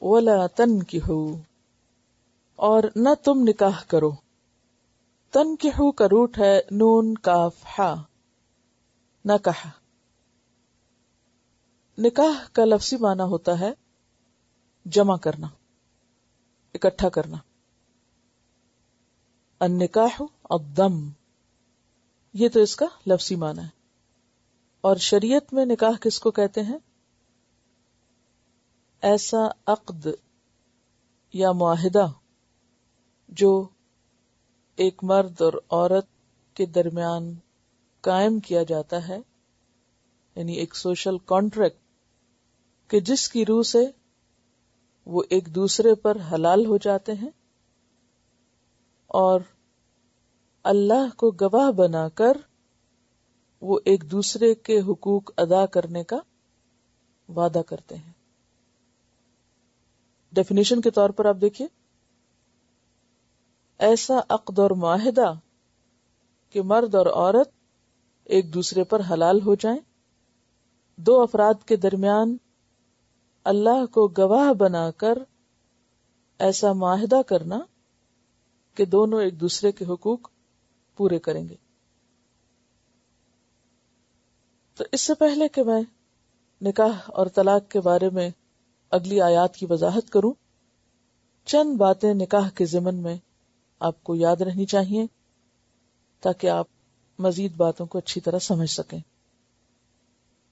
ولا تنکحوا، اور نہ تم نکاح کرو. تنکحو کا روٹ ہے نون کاف ہا، نکاح. نکاح کا لفظی معنی ہوتا ہے جمع کرنا، اکٹھا کرنا. النکاح الضم، یہ تو اس کا لفظی معنی ہے. اور شریعت میں نکاح کس کو کہتے ہیں؟ ایسا عقد یا معاہدہ جو ایک مرد اور عورت کے درمیان قائم کیا جاتا ہے، یعنی ایک سوشل کانٹریکٹ، کہ جس کی روح سے وہ ایک دوسرے پر حلال ہو جاتے ہیں اور اللہ کو گواہ بنا کر وہ ایک دوسرے کے حقوق ادا کرنے کا وعدہ کرتے ہیں. ڈیفینیشن کے طور پر آپ دیکھیے، ایسا عقد اور معاہدہ کہ مرد اور عورت ایک دوسرے پر حلال ہو جائیں، دو افراد کے درمیان اللہ کو گواہ بنا کر ایسا معاہدہ کرنا کہ دونوں ایک دوسرے کے حقوق پورے کریں گے. تو اس سے پہلے کہ میں نکاح اور طلاق کے بارے میں اگلی آیات کی وضاحت کروں، چند باتیں نکاح کے ضمن میں آپ کو یاد رہنی چاہیے تاکہ آپ مزید باتوں کو اچھی طرح سمجھ سکیں.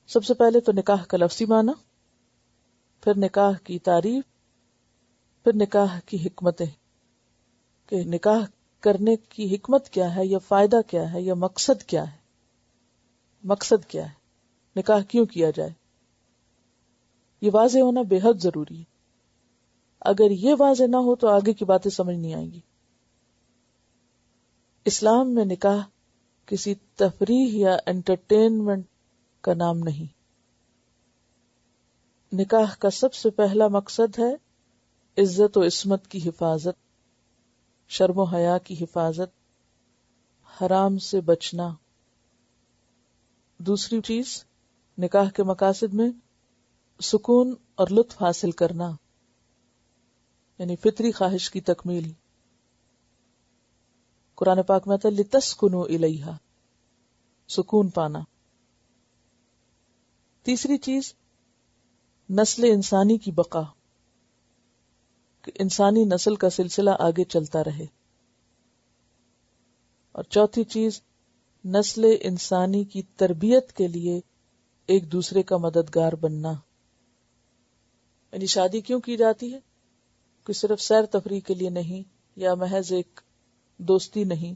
سب سے پہلے تو نکاح کا لفظی معنی، پھر نکاح کی تعریف، پھر نکاح کی حکمتیں، کہ نکاح کرنے کی حکمت کیا ہے یا فائدہ کیا ہے یا مقصد کیا ہے. مقصد کیا ہے، نکاح کیوں کیا جائے، یہ واضح ہونا بے حد ضروری ہے. اگر یہ واضح نہ ہو تو آگے کی باتیں سمجھ نہیں آئیں گی. اسلام میں نکاح کسی تفریح یا انٹرٹینمنٹ کا نام نہیں. نکاح کا سب سے پہلا مقصد ہے عزت و عصمت کی حفاظت، شرم و حیا کی حفاظت، حرام سے بچنا. دوسری چیز نکاح کے مقاصد میں سکون اور لطف حاصل کرنا، یعنی فطری خواہش کی تکمیل. قرآن پاک میں آتا ہے لِتَسْكُنُوا إِلَيْهَا، سکون پانا. تیسری چیز نسل انسانی کی بقا، کہ انسانی نسل کا سلسلہ آگے چلتا رہے. اور چوتھی چیز نسل انسانی کی تربیت کے لیے ایک دوسرے کا مددگار بننا. یعنی شادی کیوں کی جاتی ہے؟ کہ صرف سیر تفریح کے لیے نہیں یا محض ایک دوستی نہیں،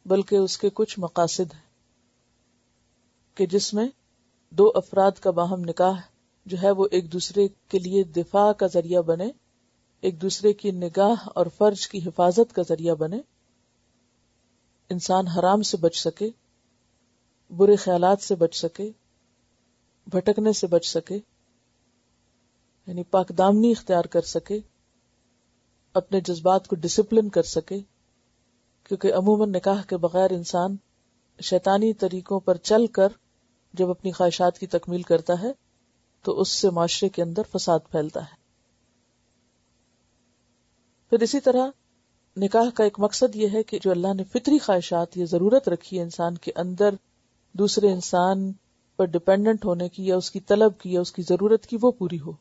بلکہ اس کے کچھ مقاصد ہیں کہ جس میں دو افراد کا باہم نکاح جو ہے وہ ایک دوسرے کے لیے دفاع کا ذریعہ بنے، ایک دوسرے کی نگاہ اور فرج کی حفاظت کا ذریعہ بنے، انسان حرام سے بچ سکے، برے خیالات سے بچ سکے، بھٹکنے سے بچ سکے، یعنی پاک دامنی اختیار کر سکے، اپنے جذبات کو ڈسپلن کر سکے. کیونکہ عموماً نکاح کے بغیر انسان شیطانی طریقوں پر چل کر جب اپنی خواہشات کی تکمیل کرتا ہے تو اس سے معاشرے کے اندر فساد پھیلتا ہے. پھر اسی طرح نکاح کا ایک مقصد یہ ہے کہ جو اللہ نے فطری خواہشات، یہ ضرورت رکھی ہے انسان کے اندر دوسرے انسان پر ڈپینڈنٹ ہونے کی یا اس کی طلب کی یا اس کی ضرورت کی، وہ پوری ہو.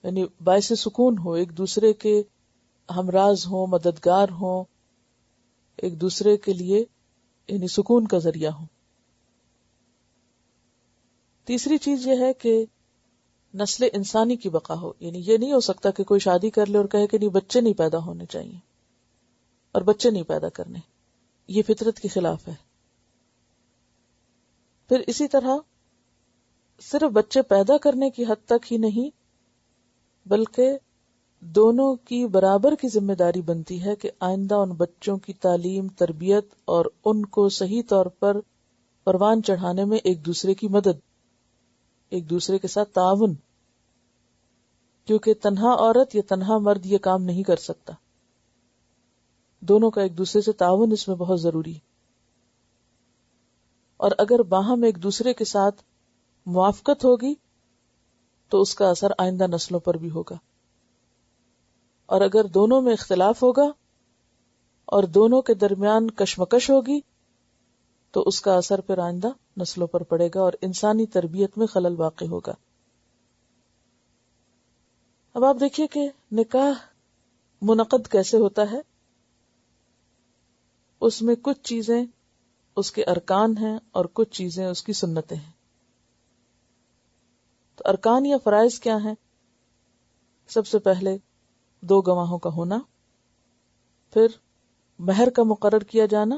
یعنی باعث سکون ہو، ایک دوسرے کے ہمراز ہوں، مددگار ہوں، ایک دوسرے کے لیے یعنی سکون کا ذریعہ ہوں. تیسری چیز یہ ہے کہ نسل انسانی کی بقا ہو. یعنی یہ نہیں ہو سکتا کہ کوئی شادی کر لے اور کہے کہ نہیں بچے نہیں پیدا ہونے چاہیے اور بچے نہیں پیدا کرنے، یہ فطرت کے خلاف ہے. پھر اسی طرح صرف بچے پیدا کرنے کی حد تک ہی نہیں بلکہ دونوں کی برابر کی ذمہ داری بنتی ہے کہ آئندہ ان بچوں کی تعلیم، تربیت اور ان کو صحیح طور پر پروان چڑھانے میں ایک دوسرے کی مدد، ایک دوسرے کے ساتھ تعاون. کیونکہ تنہا عورت یا تنہا مرد یہ کام نہیں کر سکتا، دونوں کا ایک دوسرے سے تعاون اس میں بہت ضروری. اور اگر باہم ایک دوسرے کے ساتھ موافقت ہوگی تو اس کا اثر آئندہ نسلوں پر بھی ہوگا، اور اگر دونوں میں اختلاف ہوگا اور دونوں کے درمیان کشمکش ہوگی تو اس کا اثر پھر آئندہ نسلوں پر پڑے گا اور انسانی تربیت میں خلل واقع ہوگا۔ اب آپ دیکھیے کہ نکاح منعقد کیسے ہوتا ہے۔ اس میں کچھ چیزیں اس کے ارکان ہیں اور کچھ چیزیں اس کی سنتیں ہیں۔ تو ارکان یا فرائض کیا ہیں؟ سب سے پہلے 2 گواہوں کا ہونا، پھر مہر کا مقرر کیا جانا،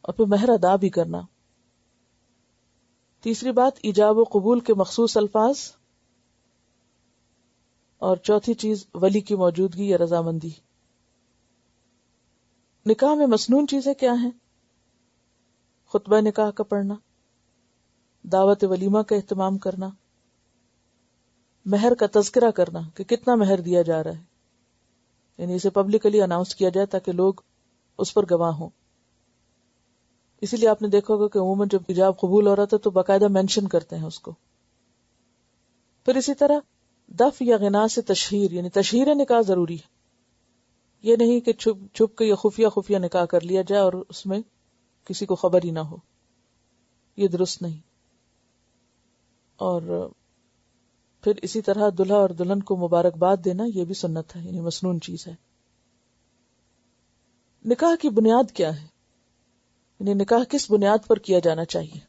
اور پھر مہر ادا بھی کرنا۔ تیسری بات ایجاب و قبول کے مخصوص الفاظ، اور چوتھی چیز ولی کی موجودگی یا رضامندی۔ نکاح میں مسنون چیزیں کیا ہیں؟ خطبہ نکاح کا پڑھنا، دعوت ولیمہ کا اہتمام کرنا، مہر کا تذکرہ کرنا کہ کتنا مہر دیا جا رہا ہے، یعنی اسے پبلکلی اناؤنس کیا جائے تاکہ لوگ اس پر گواہ ہوں۔ اسی لیے آپ نے دیکھا ہوگا کہ عموماً جب ایجاب قبول ہو رہا تھا تو باقاعدہ مینشن کرتے ہیں اس کو۔ پھر اسی طرح دف یا غنا سے تشہیر، یعنی تشہیر نکاح ضروری ہے، یہ نہیں کہ چھپ کے یا خفیہ نکاح کر لیا جائے اور اس میں کسی کو خبر ہی نہ ہو، یہ درست نہیں۔ اور پھر اسی طرح دلہا اور دلہن کو مبارکباد دینا، یہ بھی سنت ہے، یعنی مسنون چیز ہے۔ نکاح کی بنیاد کیا ہے؟ یعنی نکاح کس بنیاد پر کیا جانا چاہیے؟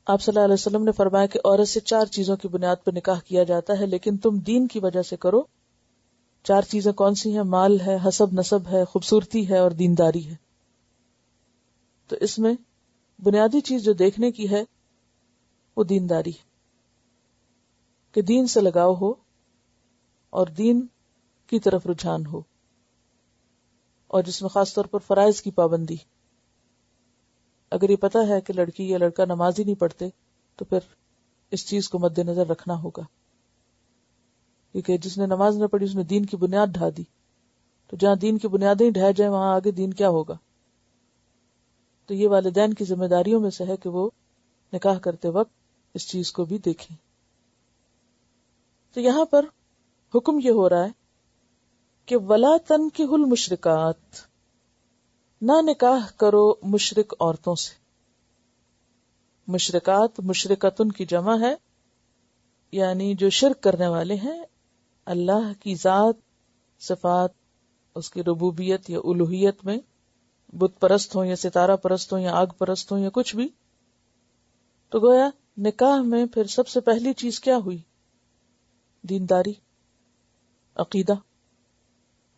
آپ صلی اللہ علیہ وسلم نے فرمایا کہ عورت سے 4 چیزوں کی بنیاد پر نکاح کیا جاتا ہے، لیکن تم دین کی وجہ سے کرو۔ 4 چیزیں کون سی ہیں؟ مال ہے، حسب نسب ہے، خوبصورتی ہے، اور دینداری ہے۔ تو اس میں بنیادی چیز جو دیکھنے کی ہے وہ دینداری ہے، کہ دین سے لگاؤ ہو اور دین کی طرف رجحان ہو، اور جس میں خاص طور پر فرائض کی پابندی۔ اگر یہ پتہ ہے کہ لڑکی یا لڑکا نماز ہی نہیں پڑھتے تو پھر اس چیز کو مد نظر رکھنا ہوگا، کیونکہ جس نے نماز نہ پڑھی اس نے دین کی بنیاد ڈھا دی، تو جہاں دین کی بنیادیں ہی ڈھہ جائیں وہاں آگے دین کیا ہوگا؟ تو یہ والدین کی ذمہ داریوں میں سے ہے کہ وہ نکاح کرتے وقت اس چیز کو بھی دیکھیں۔ تو یہاں پر حکم یہ ہو رہا ہے کہ وَلَا تَنْكِحُوا الْمُشْرِكَاتِ، نہ نکاح کرو مشرک عورتوں سے۔ مشرکات مشرکتن کی جمع ہے، یعنی جو شرک کرنے والے ہیں اللہ کی ذات، صفات، اس کی ربوبیت یا الوہیت میں، بت پرست ہوں یا ستارہ پرست ہوں یا آگ پرست ہوں یا کچھ بھی۔ تو گویا نکاح میں پھر سب سے پہلی چیز کیا ہوئی؟ دینداری، عقیدہ،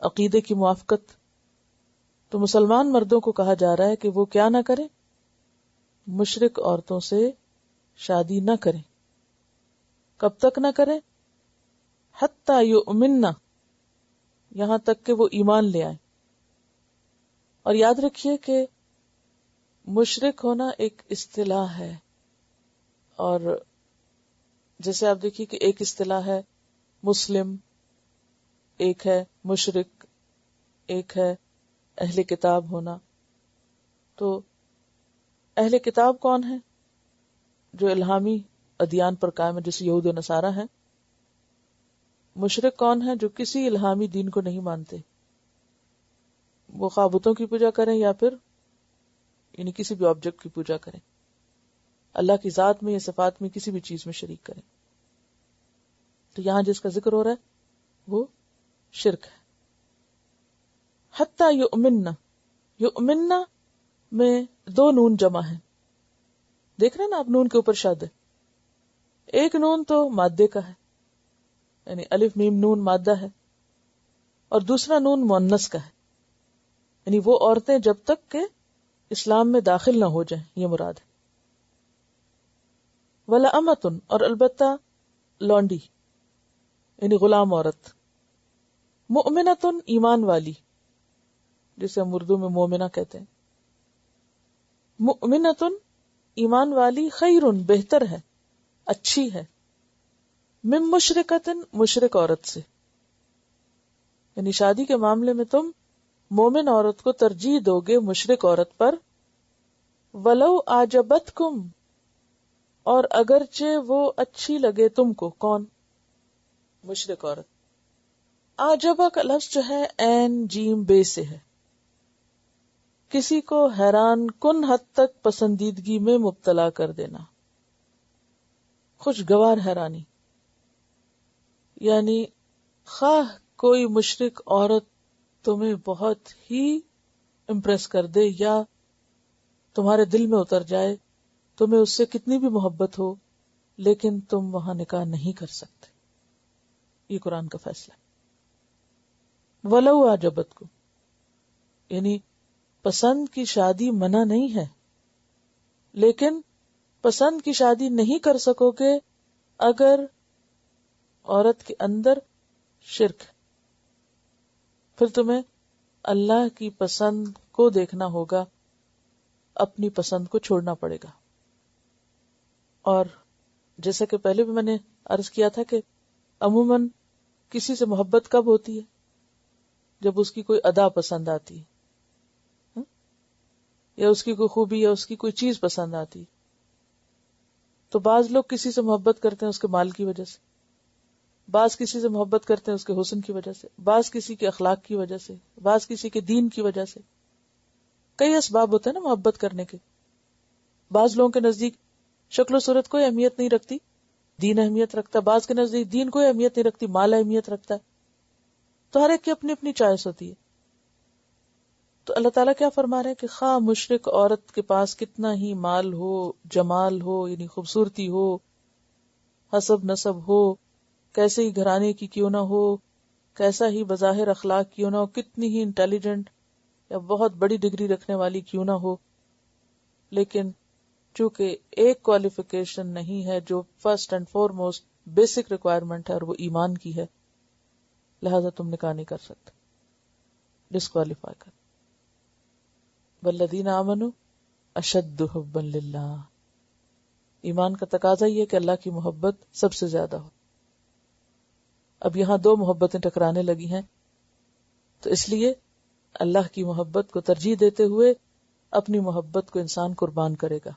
عقیدے کی موافقت۔ تو مسلمان مردوں کو کہا جا رہا ہے کہ وہ کیا نہ کریں؟ مشرک عورتوں سے شادی نہ کریں۔ کب تک نہ کریں؟ حتی یؤمننا، یہاں تک کہ وہ ایمان لے آئیں۔ اور یاد رکھیے کہ مشرک ہونا ایک اصطلاح ہے، اور جیسے آپ دیکھیے کہ ایک اصطلاح ہے مسلم، ایک ہے مشرک، ایک ہے اہل کتاب ہونا۔ تو اہل کتاب کون ہے؟ جو الہامی ادیان پر قائم ہے، جیسے یہود و نصارہ ہیں۔ مشرک کون ہے؟ جو کسی الہامی دین کو نہیں مانتے، وہ خواہ بتوں کی پوجا کریں یا پھر یعنی کسی بھی آبجیکٹ کی پوجا کریں، اللہ کی ذات میں یا صفات میں کسی بھی چیز میں شریک کریں۔ تو یہاں جس کا ذکر ہو رہا ہے وہ شرک ہے۔ حتی یؤمننا، یؤمننا میں 2 نون جمع ہے، دیکھ رہے ہیں نا آپ، نون کے اوپر شد ہے۔ ایک نون تو مادے کا ہے، یعنی الف میم نون مادہ ہے، اور دوسرا نون مؤنث کا ہے، یعنی وہ عورتیں جب تک کہ اسلام میں داخل نہ ہو جائیں، یہ مراد ہے۔ ولا امتن، اور البتہ لونڈی یعنی غلام عورت۔ مؤمنتن، ایمان والی، جسے ہم اردو میں مومنہ کہتے ہیں۔ مؤمنتن، ایمان والی، خیرن، بہتر ہے، اچھی ہے، من مشرکتن، مشرک عورت سے۔ یعنی شادی کے معاملے میں تم مومن عورت کو ترجیح دو گے مشرک عورت پر۔ ولو اعجبتکم، اور اگرچہ وہ اچھی لگے تم کو. کون؟ مشرک عورت. آجبہ کا لفظ جو ہے عین جیم بے سے ہے، کسی کو حیران کن حد تک پسندیدگی میں مبتلا کر دینا، خوشگوار حیرانی. یعنی خواہ کوئی مشرک عورت تمہیں بہت ہی امپریس کر دے یا تمہارے دل میں اتر جائے، تمہیں اس سے کتنی بھی محبت ہو، لیکن تم وہاں نکاح نہیں کر سکتے. یہ قرآن کا فیصلہ ہے. ولو عجبت کو، یعنی پسند کی شادی منع نہیں ہے، لیکن پسند کی شادی نہیں کر سکو گے اگر عورت کے اندر شرک ہے. پھر تمہیں اللہ کی پسند کو دیکھنا ہوگا، اپنی پسند کو چھوڑنا پڑے گا. اور جیسا کہ پہلے بھی میں نے عرض کیا تھا کہ عموماً کسی سے محبت کب ہوتی ہے؟ جب اس کی کوئی ادا پسند آتی ہے، یا اس کی کوئی خوبی یا اس کی کوئی چیز پسند آتی ہے. تو بعض لوگ کسی سے محبت کرتے ہیں اس کے مال کی وجہ سے، بعض کسی سے محبت کرتے ہیں اس کے حسن کی وجہ سے، بعض کسی کے اخلاق کی وجہ سے، بعض کسی کے دین کی وجہ سے. کئی اسباب ہوتے ہیں نا محبت کرنے کے. بعض لوگوں کے نزدیک شکل و صورت کوئی اہمیت نہیں رکھتی، دین اہمیت رکھتا ہے. بعض کے نزدیک دین کوئی اہمیت نہیں رکھتی، مال اہمیت رکھتا ہے. تو ہر ایک کی اپنی اپنی چوائس ہوتی ہے. تو اللہ تعالیٰ کیا فرما رہے ہیں کہ خواہ مشرک عورت کے پاس کتنا ہی مال ہو، جمال ہو، یعنی خوبصورتی ہو، حسب نسب ہو، کیسے ہی گھرانے کی کیوں نہ ہو، کیسا ہی بظاہر اخلاق کیوں نہ ہو، کتنی ہی انٹیلیجنٹ یا بہت بڑی ڈگری رکھنے والی کیوں نہ ہو، لیکن چونکہ ایک کوالیفیکیشن نہیں ہے جو first and foremost basic requirement ہے، اور وہ ایمان کی ہے، لہذا تم نکاح نہیں کر سکتے، ڈسکوالیفائی کر. والذین آمنوا اشد حبا للہ، ایمان کا تقاضا یہ ہے کہ اللہ کی محبت سب سے زیادہ ہو. اب یہاں دو محبتیں ٹکرانے لگی ہیں، تو اس لیے اللہ کی محبت کو ترجیح دیتے ہوئے اپنی محبت کو انسان قربان کرے گا.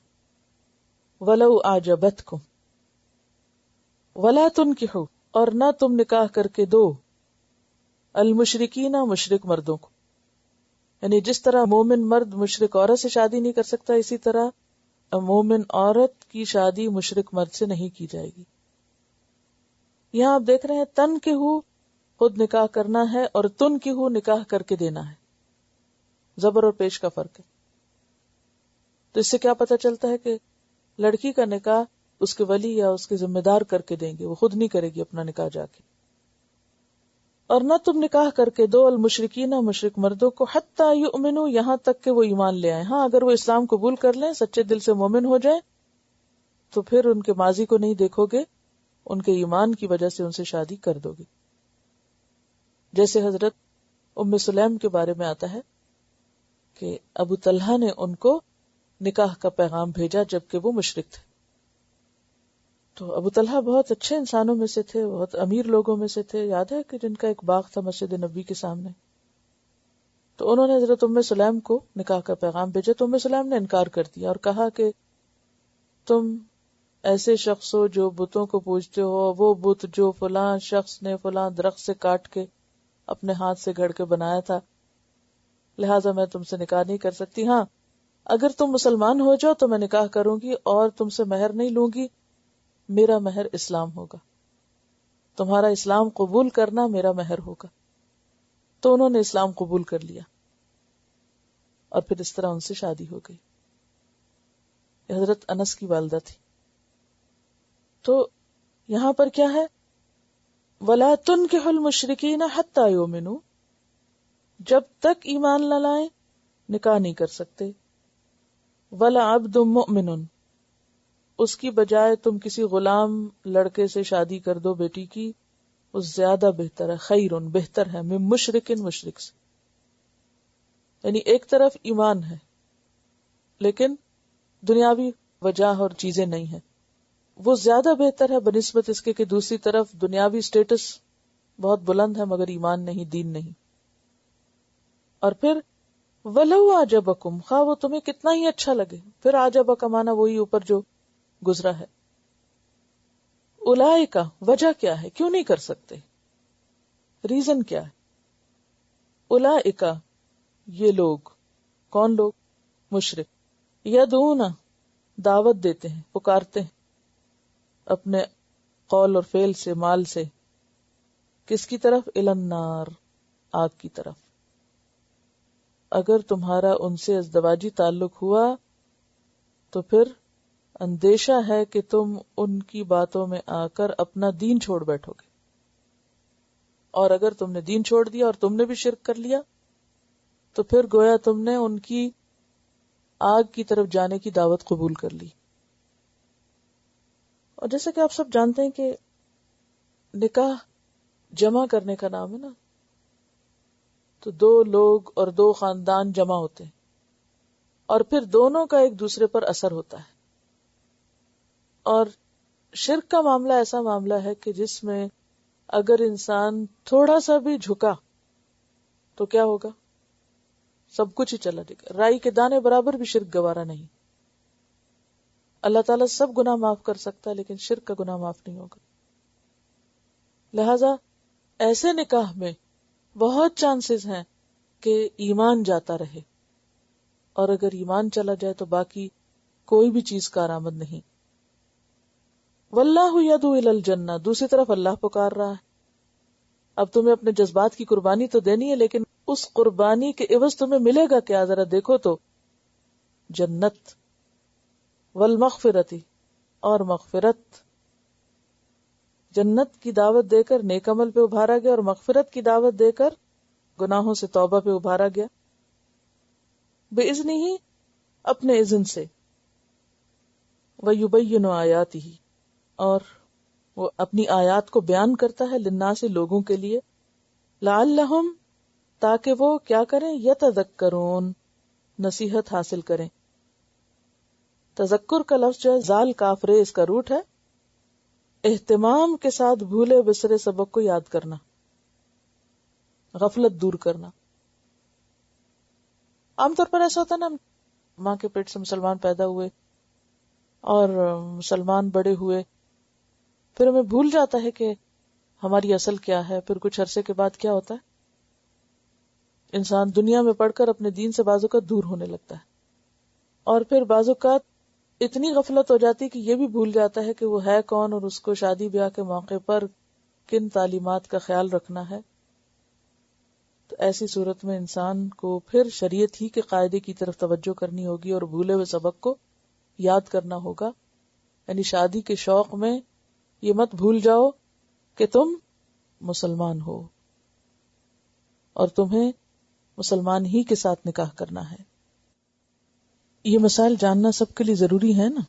وَلَوْ أَعْجَبَتْكُمْ وَلَا تُنْكِحُوا، اور نہ تم نکاح کر کے دو المشرکین، مشرک مردوں کو. یعنی جس طرح مومن مرد مشرک عورت سے شادی نہیں کر سکتا، اسی طرح مومن عورت کی شادی مشرک مرد سے نہیں کی جائے گی. یہاں آپ دیکھ رہے ہیں تن کے ہو خود نکاح کرنا ہے اور تن کی ہو نکاح کر کے دینا ہے. زبر اور پیش کا فرق ہے. تو اس سے کیا پتہ چلتا ہے کہ لڑکی کا نکاح اس کے ولی یا اس کے ذمہ دار کر کے دیں گے، وہ خود نہیں کرے گی اپنا نکاح جا کے. اور نہ تم نکاح کر کے دو المشرکین، مشرک مردوں کو، حتی یؤمنوا، یہاں تک کہ وہ ایمان لے آئیں. ہاں اگر وہ اسلام قبول کر لیں، سچے دل سے مومن ہو جائیں، تو پھر ان کے ماضی کو نہیں دیکھو گے، ان کے ایمان کی وجہ سے ان سے شادی کر دو گے. جیسے حضرت ام سلیم کے بارے میں آتا ہے کہ ابو طلحہ نے ان کو نکاح کا پیغام بھیجا جبکہ وہ مشرک تھے. تو ابو طلحہ بہت اچھے انسانوں میں سے تھے، بہت امیر لوگوں میں سے تھے. یاد ہے کہ جن کا ایک باغ تھا مسجد نبی کے سامنے. تو انہوں نے حضرت ام سلیم کو نکاح کا پیغام بھیجا، تو ام سلیم نے انکار کر دیا اور کہا کہ تم ایسے شخص ہو جو بتوں کو پوجتے ہو، وہ بت جو فلاں شخص نے فلاں درخت سے کاٹ کے اپنے ہاتھ سے گھڑ کے بنایا تھا، لہٰذا میں تم سے نکاح نہیں کر سکتی. ہاں اگر تم مسلمان ہو جاؤ تو میں نکاح کروں گی اور تم سے مہر نہیں لوں گی، میرا مہر اسلام ہوگا، تمہارا اسلام قبول کرنا میرا مہر ہوگا. تو انہوں نے اسلام قبول کر لیا اور پھر اس طرح ان سے شادی ہو گئی. یہ حضرت انس کی والدہ تھی. تو یہاں پر کیا ہے؟ وَلَا تُنْكِحُ الْمُشْرِكِينَ حَتَّى يُؤْمِنُوا، جب تک ایمان نہ لائیں نکاح نہیں کر سکتے. وَلَا عَبْدٌ مُؤْمِنٌ، اس کی بجائے تم کسی غلام لڑکے سے شادی کر دو بیٹی کی، اس زیادہ بہتر ہے، خیرٌ بہتر ہے، من مشرکن مشرک سے. یعنی ایک طرف ایمان ہے لیکن دنیاوی وجہ اور چیزیں نہیں ہیں، وہ زیادہ بہتر ہے بنسبت اس کے کہ دوسری طرف دنیاوی سٹیٹس بہت بلند ہے مگر ایمان نہیں، دین نہیں. اور پھر وَلَوْ أَعْجَبَكُمْ، خواہ وہ تمہیں کتنا ہی اچھا لگے. پھر عجبہ کا معنی وہی اوپر جو گزرا ہے. اولئک وجہ کیا ہے, کیوں نہیں کر سکتے, ریزن کیا ہے؟ اولئک یہ لوگ, کون لوگ؟ مشرک. یدعون دعوت دیتے ہیں, پکارتے ہیں اپنے قول اور فعل سے, مال سے, کس کی طرف؟ الی النار, آگ کی طرف. اگر تمہارا ان سے ازدواجی تعلق ہوا تو پھر اندیشہ ہے کہ تم ان کی باتوں میں آ کر اپنا دین چھوڑ بیٹھو گے, اور اگر تم نے دین چھوڑ دیا اور تم نے بھی شرک کر لیا تو پھر گویا تم نے ان کی آگ کی طرف جانے کی دعوت قبول کر لی. اور جیسا کہ آپ سب جانتے ہیں کہ نکاح جمع کرنے کا نام ہے نا, تو دو لوگ اور دو خاندان جمع ہوتے ہیں اور پھر دونوں کا ایک دوسرے پر اثر ہوتا ہے. اور شرک کا معاملہ ایسا معاملہ ہے کہ جس میں اگر انسان تھوڑا سا بھی جھکا تو کیا ہوگا؟ سب کچھ ہی چلا جائے گا. رائی کے دانے برابر بھی شرک گوارا نہیں. اللہ تعالیٰ سب گناہ معاف کر سکتا ہے لیکن شرک کا گناہ معاف نہیں ہوگا. لہذا ایسے نکاح میں بہت چانسز ہیں کہ ایمان جاتا رہے, اور اگر ایمان چلا جائے تو باقی کوئی بھی چیز کارآمد نہیں. واللہ یدعو الی الجنہ, دوسری طرف اللہ پکار رہا ہے. اب تمہیں اپنے جذبات کی قربانی تو دینی ہے, لیکن اس قربانی کے عوض تمہیں ملے گا کیا؟ ذرا دیکھو تو, جنت. والمغفرتی, اور مغفرت. جنت کی دعوت دے کر نیک عمل پہ ابھارا گیا, اور مغفرت کی دعوت دے کر گناہوں سے توبہ پہ ابھارا گیا. بِإِذْنِهِ, اپنے اذن سے. وَيُبَيِّنُ آیَاتِهِ, اور وہ اپنی آیات کو بیان کرتا ہے, للناس, لوگوں کے لیے. لعلہم, تاکہ وہ کیا کریں؟ یتذکرون, نصیحت حاصل کریں. تذکر کا لفظ جو ہے زال کاف رے, اس کا روٹ ہے اہتمام کے ساتھ بھولے بسرے سبق کو یاد کرنا, غفلت دور کرنا. عام طور پر ایسا ہوتا ہے نا, ماں کے پیٹ سے مسلمان پیدا ہوئے اور مسلمان بڑے ہوئے, پھر ہمیں بھول جاتا ہے کہ ہماری اصل کیا ہے. پھر کچھ عرصے کے بعد کیا ہوتا ہے, انسان دنیا میں پڑھ کر اپنے دین سے بعض اوقات دور ہونے لگتا ہے, اور پھر بعض اوقات اتنی غفلت ہو جاتی کہ یہ بھی بھول جاتا ہے کہ وہ ہے کون, اور اس کو شادی بیاہ کے موقع پر کن تعلیمات کا خیال رکھنا ہے. تو ایسی صورت میں انسان کو پھر شریعت ہی کے قاعدے کی طرف توجہ کرنی ہوگی اور بھولے ہوئے سبق کو یاد کرنا ہوگا. یعنی شادی کے شوق میں یہ مت بھول جاؤ کہ تم مسلمان ہو اور تمہیں مسلمان ہی کے ساتھ نکاح کرنا ہے. یہ مسائل جاننا سب کے لیے ضروری ہے نا,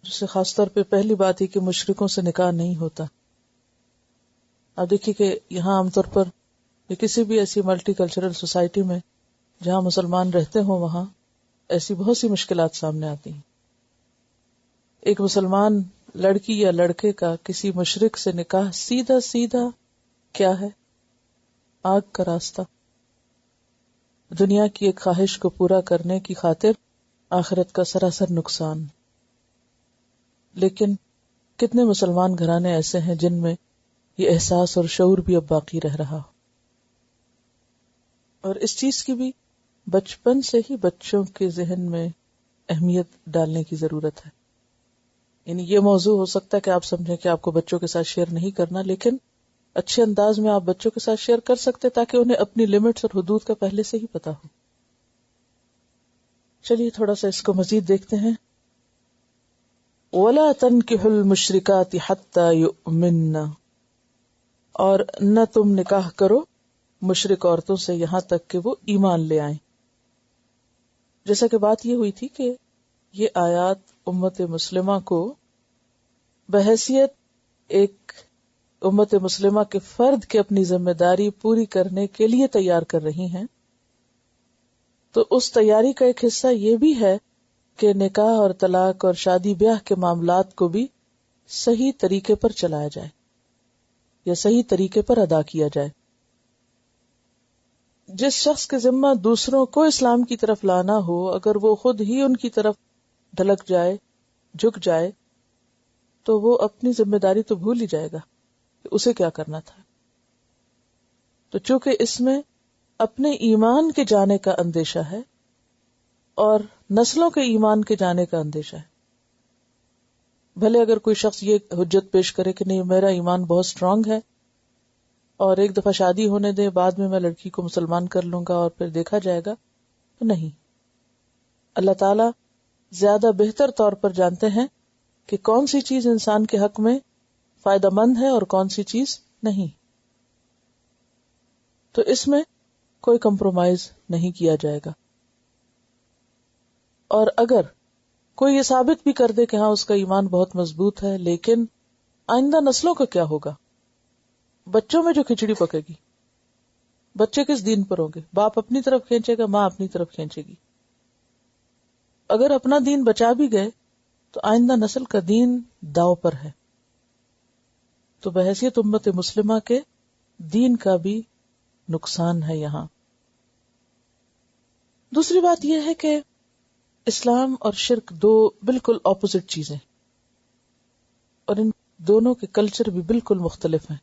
جسے خاص طور پہ پہلی بات ہے کہ مشرکوں سے نکاح نہیں ہوتا. اب دیکھیے کہ یہاں عام طور پر یا کسی بھی ایسی ملٹی کلچرل سوسائٹی میں جہاں مسلمان رہتے ہوں وہاں ایسی بہت سی مشکلات سامنے آتی ہیں. ایک مسلمان لڑکی یا لڑکے کا کسی مشرک سے نکاح سیدھا سیدھا کیا ہے؟ آگ کا راستہ. دنیا کی ایک خواہش کو پورا کرنے کی خاطر آخرت کا سراسر نقصان. لیکن کتنے مسلمان گھرانے ایسے ہیں جن میں یہ احساس اور شعور بھی اب باقی رہ رہا ہو. اور اس چیز کی بھی بچپن سے ہی بچوں کے ذہن میں اہمیت ڈالنے کی ضرورت ہے. یعنی یہ موضوع ہو سکتا ہے کہ آپ سمجھیں کہ آپ کو بچوں کے ساتھ شیئر نہیں کرنا, لیکن اچھے انداز میں آپ بچوں کے ساتھ شیئر کر سکتے تاکہ انہیں اپنی لمٹس اور حدود کا پہلے سے ہی پتا ہو. چلیے تھوڑا سا اس کو مزید دیکھتے ہیں. وَلَا تَنْكِحُوا الْمُشْرِكَاتِ حَتَّى يُؤْمِنَّ, اور نہ تم نکاح کرو مشرک عورتوں سے یہاں تک کہ وہ ایمان لے آئیں. جیسا کہ بات یہ ہوئی تھی کہ یہ آیات امت مسلمہ کو بحیثیت ایک امت مسلمہ کے فرد کے اپنی ذمہ داری پوری کرنے کے لیے تیار کر رہی ہیں. تو اس تیاری کا ایک حصہ یہ بھی ہے کہ نکاح اور طلاق اور شادی بیاہ کے معاملات کو بھی صحیح طریقے پر چلایا جائے یا صحیح طریقے پر ادا کیا جائے. جس شخص کے ذمہ دوسروں کو اسلام کی طرف لانا ہو, اگر وہ خود ہی ان کی طرف ڈھلک جائے, جھک جائے تو وہ اپنی ذمہ داری تو بھول ہی جائے گا کہ اسے کیا کرنا تھا. تو چونکہ اس میں اپنے ایمان کے جانے کا اندیشہ ہے اور نسلوں کے ایمان کے جانے کا اندیشہ ہے. بھلے اگر کوئی شخص یہ حجت پیش کرے کہ نہیں میرا ایمان بہت سٹرانگ ہے اور ایک دفعہ شادی ہونے دے بعد میں لڑکی کو مسلمان کر لوں گا اور پھر دیکھا جائے گا، تو نہیں. اللہ تعالی زیادہ بہتر طور پر جانتے ہیں کہ کون سی چیز انسان کے حق میں فائدہ مند ہے اور کون سی چیز نہیں. تو اس میں کوئی کمپرومائز نہیں کیا جائے گا. اور اگر کوئی یہ ثابت بھی کر دے کہ ہاں اس کا ایمان بہت مضبوط ہے، لیکن آئندہ نسلوں کا کیا ہوگا؟ بچوں میں جو کھچڑی پکے گی، بچے کس دین پر ہوں گے؟ باپ اپنی طرف کھینچے گا، ماں اپنی طرف کھینچے گی. اگر اپنا دین بچا بھی گئے تو آئندہ نسل کا دین داؤ پر ہے. تو بحیثیت امت مسلمہ کے دین کا بھی نقصان ہے یہاں. دوسری بات یہ ہے کہ اسلام اور شرک دو بالکل اپوزٹ چیزیں اور ان دونوں کے کلچر بھی بالکل مختلف ہیں.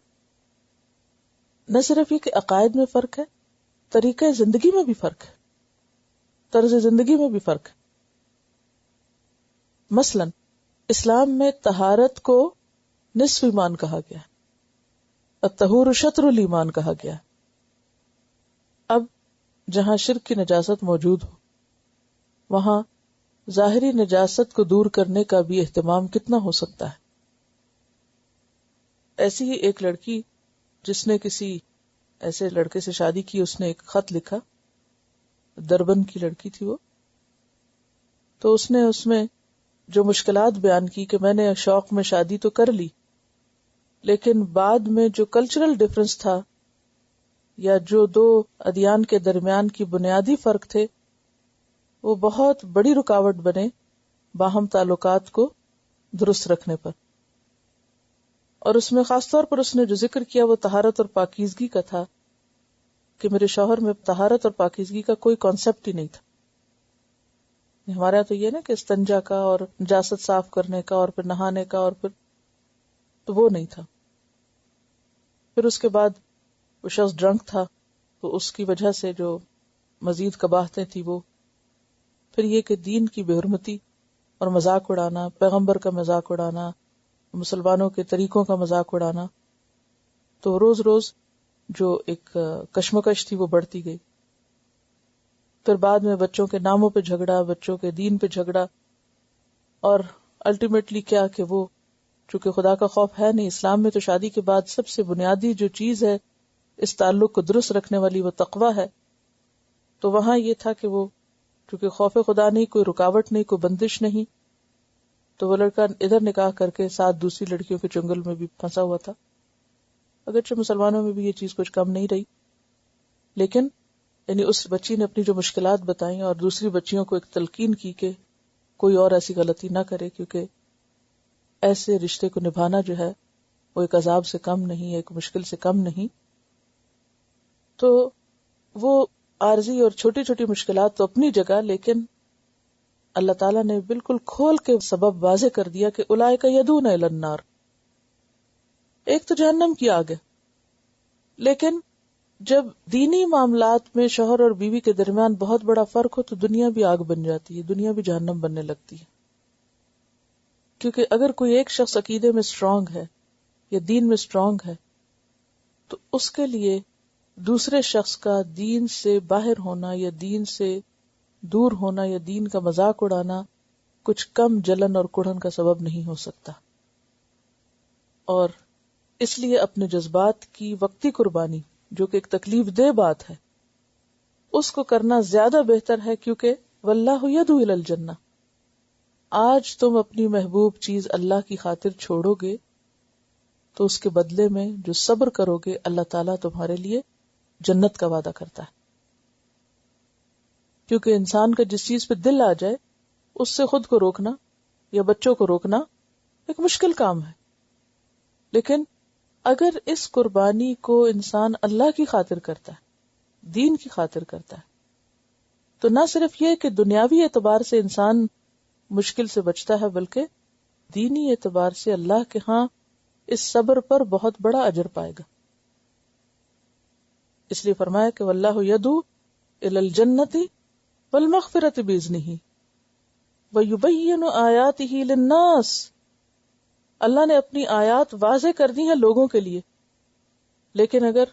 نہ صرف یہ کہ عقائد میں فرق ہے، طریقہ زندگی میں بھی فرق ہے، طرز زندگی میں بھی فرق ہے. مثلا اسلام میں طہارت کو نصف ایمان کہا گیا ہے، الطہور شطر الایمان کہا گیا ہے. اب جہاں شرک کی نجاست موجود ہو وہاں ظاہری نجاست کو دور کرنے کا بھی اہتمام کتنا ہو سکتا ہے. ایسی ہی ایک لڑکی جس نے کسی ایسے لڑکے سے شادی کی، اس نے ایک خط لکھا، دربن کی لڑکی تھی وہ، تو اس میں جو مشکلات بیان کی کہ میں نے شوق میں شادی تو کر لی، لیکن بعد میں جو کلچرل ڈفرنس تھا یا جو دو ادیان کے درمیان کی بنیادی فرق تھے وہ بہت بڑی رکاوٹ بنے باہم تعلقات کو درست رکھنے پر. اور اس میں خاص طور پر اس نے جو ذکر کیا وہ طہارت اور پاکیزگی کا تھا کہ میرے شوہر میں طہارت اور پاکیزگی کا کوئی کانسیپٹ ہی نہیں تھا. ہمارے یہاں تو یہ نا کہ استنجا کا اور نجاست صاف کرنے کا اور پھر نہانے کا اور پھر تو وہ نہیں تھا. پھر اس کے بعد وہ شخص ڈرنک تھا تو اس کی وجہ سے جو مزید قباحتیں تھی وہ، پھر یہ کہ دین کی بے حرمتی اور مذاق اڑانا، پیغمبر کا مذاق اڑانا، مسلمانوں کے طریقوں کا مذاق اڑانا، تو روز روز جو ایک کشمکش تھی وہ بڑھتی گئی. پھر بعد میں بچوں کے ناموں پہ جھگڑا، بچوں کے دین پہ جھگڑا، اور الٹیمیٹلی کیا کہ وہ چونکہ خدا کا خوف ہے نہیں. اسلام میں تو شادی کے بعد سب سے بنیادی جو چیز ہے اس تعلق کو درست رکھنے والی وہ تقویٰ ہے. تو وہاں یہ تھا کہ وہ چونکہ خوف خدا نہیں، کوئی رکاوٹ نہیں، کوئی بندش نہیں، تو وہ لڑکا ادھر نکاح کر کے ساتھ دوسری لڑکیوں کے چنگل میں بھی پھنسا ہوا تھا. اگرچہ مسلمانوں میں بھی یہ چیز کچھ کم نہیں رہی، لیکن یعنی اس بچی نے اپنی جو مشکلات بتائیں اور دوسری بچیوں کو ایک تلقین کی کہ کوئی اور ایسی غلطی نہ کرے، کیونکہ ایسے رشتے کو نبھانا جو ہے وہ ایک عذاب سے کم نہیں، ایک مشکل سے کم نہیں. تو وہ عارضی اور چھوٹی چھوٹی مشکلات تو اپنی جگہ، لیکن اللہ تعالیٰ نے بالکل کھول کے سبب واضح کر دیا کہ اولئک یدعون الی النار، ایک تو جہنم کی آگ ہے. لیکن جب دینی معاملات میں شوہر اور بیوی کے درمیان بہت بڑا فرق ہو تو دنیا بھی آگ بن جاتی ہے، دنیا بھی جہنم بننے لگتی ہے. کیونکہ اگر کوئی ایک شخص عقیدے میں سٹرونگ ہے یا دین میں سٹرونگ ہے تو اس کے لیے دوسرے شخص کا دین سے باہر ہونا یا دین سے دور ہونا یا دین کا مذاق اڑانا کچھ کم جلن اور کڑھن کا سبب نہیں ہو سکتا. اور اس لیے اپنے جذبات کی وقتی قربانی جو کہ ایک تکلیف دہ بات ہے اس کو کرنا زیادہ بہتر ہے، کیونکہ واللہ یدعو الی الجنہ. آج تم اپنی محبوب چیز اللہ کی خاطر چھوڑو گے تو اس کے بدلے میں جو صبر کرو گے اللہ تعالیٰ تمہارے لیے جنت کا وعدہ کرتا ہے. کیونکہ انسان کا جس چیز پہ دل آ جائے اس سے خود کو روکنا یا بچوں کو روکنا ایک مشکل کام ہے. لیکن اگر اس قربانی کو انسان اللہ کی خاطر کرتا ہے، دین کی خاطر کرتا ہے، تو نہ صرف یہ کہ دنیاوی اعتبار سے انسان مشکل سے بچتا ہے بلکہ دینی اعتبار سے اللہ کے ہاں اس صبر پر بہت بڑا اجر پائے گا. اس لیے فرمایا کہ واللہ یدعو الی الجنۃ والمغفرۃ باذنہ ویبین آیاتہ للناس. اللہ نے اپنی آیات واضح کر دی ہیں لوگوں کے لیے، لیکن اگر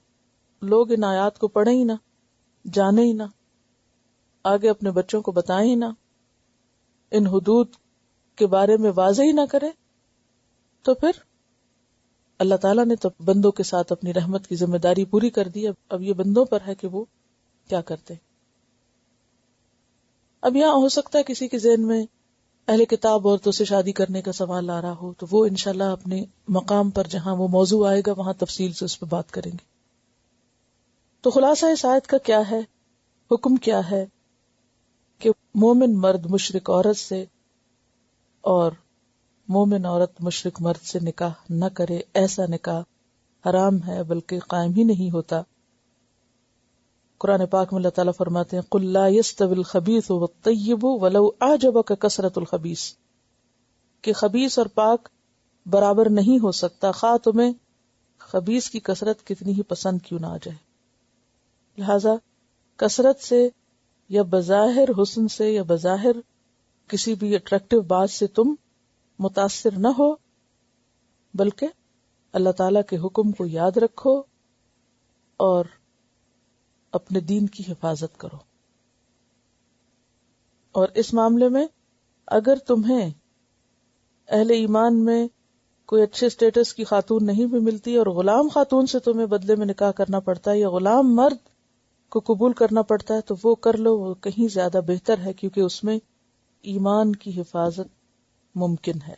لوگ ان آیات کو پڑھیں ہی نہ، جانیں ہی نہ، آگے اپنے بچوں کو بتائیں ہی نہ، ان حدود کے بارے میں واضح ہی نہ کریں، تو پھر اللہ تعالیٰ نے تو بندوں کے ساتھ اپنی رحمت کی ذمہ داری پوری کر دی. اب یہ بندوں پر ہے کہ وہ کیا کرتے ہیں. اب یہاں ہو سکتا ہے کسی کے ذہن میں اہل کتاب عورتوں سے شادی کرنے کا سوال آ رہا ہو، تو وہ انشاءاللہ اپنے مقام پر جہاں وہ موضوع آئے گا وہاں تفصیل سے اس پہ بات کریں گے. تو خلاصہ اس آیت کا کیا ہے، حکم کیا ہے کہ مومن مرد مشرک عورت سے اور مومن عورت مشرک مرد سے نکاح نہ کرے. ایسا نکاح حرام ہے، بلکہ قائم ہی نہیں ہوتا. قرآن پاک میں اللہ تعالیٰ فرماتے ہیں قُلْ لَا يَسْتَوِي الْخَبِيثُ وَالطَّيِّبُ وَلَوْ أَعْجَبَكَ كَثْرَةُ الْخَبِيثِ، کہ خبیث اور پاک برابر نہیں ہو سکتا، خواہ تمہیں خبیث کی کثرت کتنی ہی پسند کیوں نہ آ جائے. لہذا کثرت سے یا بظاہر حسن سے یا بظاہر کسی بھی اٹریکٹیو بات سے تم متاثر نہ ہو، بلکہ اللہ تعالیٰ کے حکم کو یاد رکھو اور اپنے دین کی حفاظت کرو. اور اس معاملے میں اگر تمہیں اہل ایمان میں کوئی اچھے سٹیٹس کی خاتون نہیں بھی ملتی اور غلام خاتون سے تمہیں بدلے میں نکاح کرنا پڑتا ہے یا غلام مرد کو قبول کرنا پڑتا ہے، تو وہ کر لو، وہ کہیں زیادہ بہتر ہے، کیونکہ اس میں ایمان کی حفاظت ممکن ہے.